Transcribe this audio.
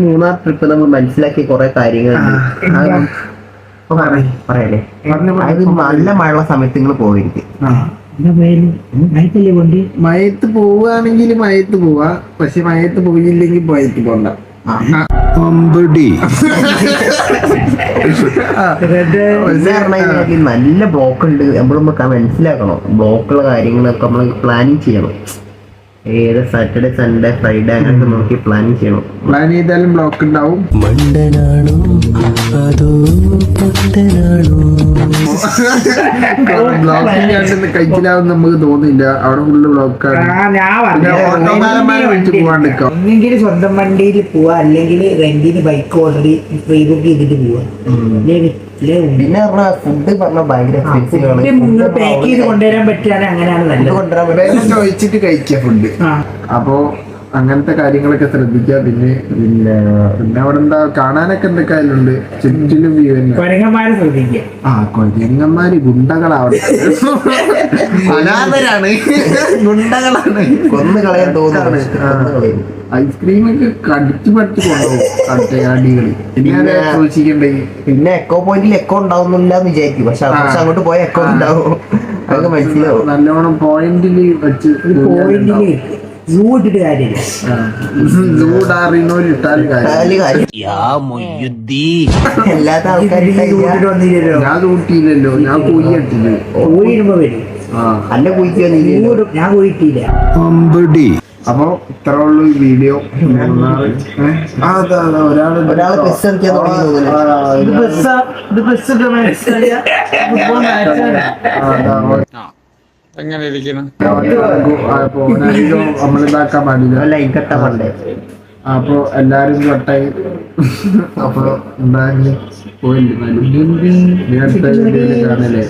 Munnar trip നമ്മൾ മനസ്സിലാക്കിയ കുറെ കാര്യങ്ങളുണ്ട്. പറയല്ലേ, അത് നല്ല മഴയുള്ള സമയത്ത് നിങ്ങൾ പോകരുത്. മയത്ത് പോവുകയാണെങ്കിൽ മയത്ത് പോവാ, പക്ഷെ മയത്ത് പോയില്ലെങ്കിൽ മയത്ത് പോണ്ട. നല്ല ബ്ലോക്ക് ഉണ്ട്. നമ്മൾ മനസ്സിലാക്കണം ബ്ലോക്കുള്ള കാര്യങ്ങളൊക്കെ നമ്മൾ പ്ലാനിങ് ചെയ്യണം. ഏത് സാറ്റർഡേ സൺഡേ ഫ്രൈഡേ അങ്ങനത്തെ നോക്കി പ്ലാൻ ചെയ്യണം. പ്ലാൻ ചെയ്താലും ബ്ലോക്ക് ഉണ്ടാവും. ബ്ലോക്കിൽ കഴിച്ചില്ലാന്ന് നമുക്ക് തോന്നില്ല. അവിടെ ഫുള്ള് ബ്ലോക്കാണ്. ഒന്നെങ്കിൽ സ്വന്തം വണ്ടിയിൽ പോവാ, അല്ലെങ്കിൽ റെന്റിന് ബൈക്ക് ഓൾറെഡി ഫ്രീ ബുക്ക് ചെയ്തിട്ട് പോവാ. പിന്നെ ഫുഡ് പറഞ്ഞ ഭയങ്കര പാക്ക് ചെയ്ത് കൊണ്ടുവരാൻ പറ്റുകയാണെങ്കിൽ അങ്ങനെയാണ് നല്ലത്. ഒഴിച്ചിട്ട് കഴിക്കുക ഫുഡ്. അപ്പോ അങ്ങനത്തെ കാര്യങ്ങളൊക്കെ ശ്രദ്ധിക്കുക. പിന്നെ അവിടെ എന്താ കാണാനൊക്കെ എന്തൊക്കെ അതിലുണ്ട് ചുറ്റിലും വ്യൂ തന്നെ. കൊരങ്ങന്മാരെ ശ്രദ്ധിക്കുക. കൊരങ്ങന്മാര് ഗുണ്ടകളാണ്, അനാഥരാണ്, ഗുണ്ടകളാണ്, കൊന്നു കളയാൻ തോന്നുന്നു. ഐസ്ക്രീമൊക്കെ കടിച്ചു പഠിച്ചു കൊണ്ടുപോകും അടികള്. പിന്നെ സൂക്ഷിക്കണ്ടേ. പിന്നെ എക്കോ പോയിന്റിൽ എക്കോ ഉണ്ടാവുന്നില്ല എന്ന് വിചാരിക്കും, പക്ഷെ അങ്ങോട്ട് പോയ എക്കോ ഉണ്ടാവും. അതൊക്കെ മനസ്സിലാവും. നല്ലോണം പോയിന്റിൽ വെച്ച് സൂ ഇട്ടിട്ട് കാര്യമില്ല. എല്ലാത്ത ആൾക്കാരും ഞാൻ കൂട്ടിയില്ലല്ലോ, ഞാൻ കോഴി ഇട്ടില്ല. കോഴി ഇടുമ്പോ വരും. അല്ല കുഴിക്കാൻ ഞാൻ കോഴിട്ടില്ല. അപ്പൊ ഇത്ര ഉള്ളു ഈ വീഡിയോ. ഒരാള് ബസ് ഇറക്കിയാൽ നമ്മളിതാക്കാൻ പാടില്ല. ഇക്കട്ട പണ്ടേ. അപ്പൊ എല്ലാരും കട്ടായി. അപ്പൊ എന്താ പോയില്ലേ? അടുത്ത വീഡിയോയിൽ കാണല്ലേ.